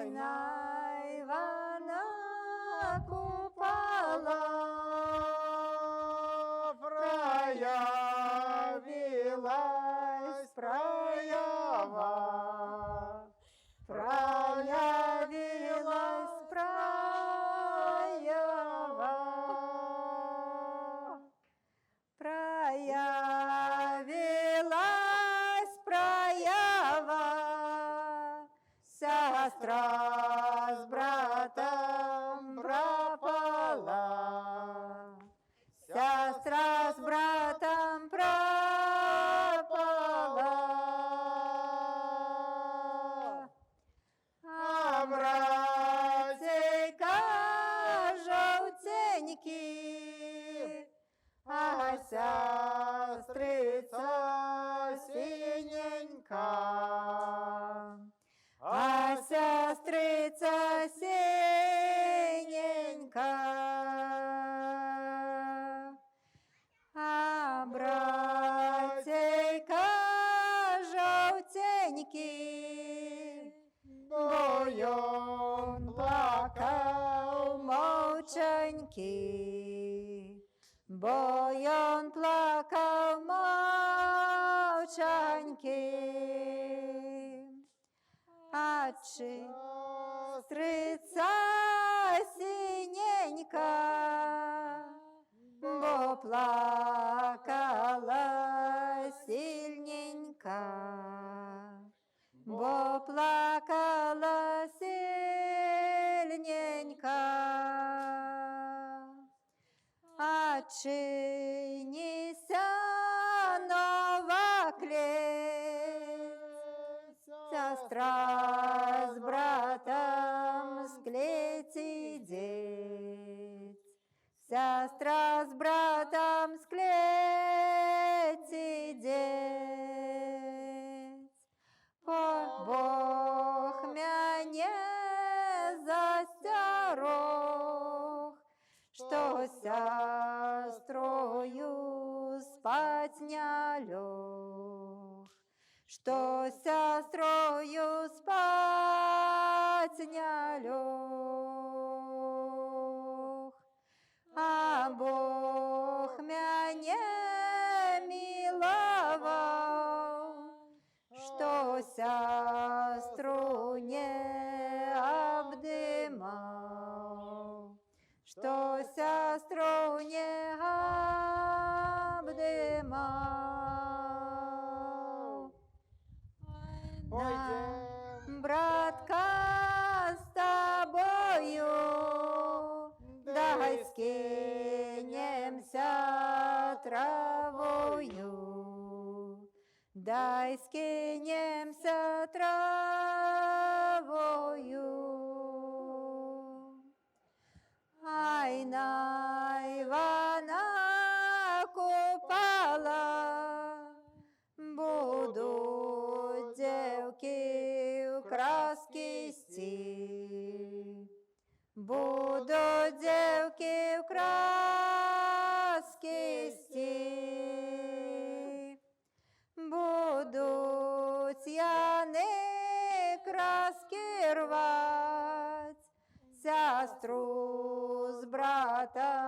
на Івана Купала проявилась проява, проявилась проява, проявилась проява, сестра с братом пропала, сестра с братом пропала, а братейка жовтенькі, а сестрица синенька, а сестрица синенька, а братейка жовтенький, бо ён плакав мовчаньки, бо ён плакав мовчаньки. А чи сестрица синенька, бо плакала сильненько, бо плакала сильненько. А чи неся нова клець, сестра з братом з клеці йдеть, сестра з братом з клеці йдеть. Бог мяне застерег, что сестрою спать не лег, что сестрою спать не лег. А Бог мяне миловал, что сестру не обдымал, что сестру не обдымал. Пойдем, братка, с тобою, дай скинемся травою, дай скинемся травою. Ай на Ивана Купала будут девки в краски сти, будут девки в краски сти, будут яны краски рвать, сестру с братом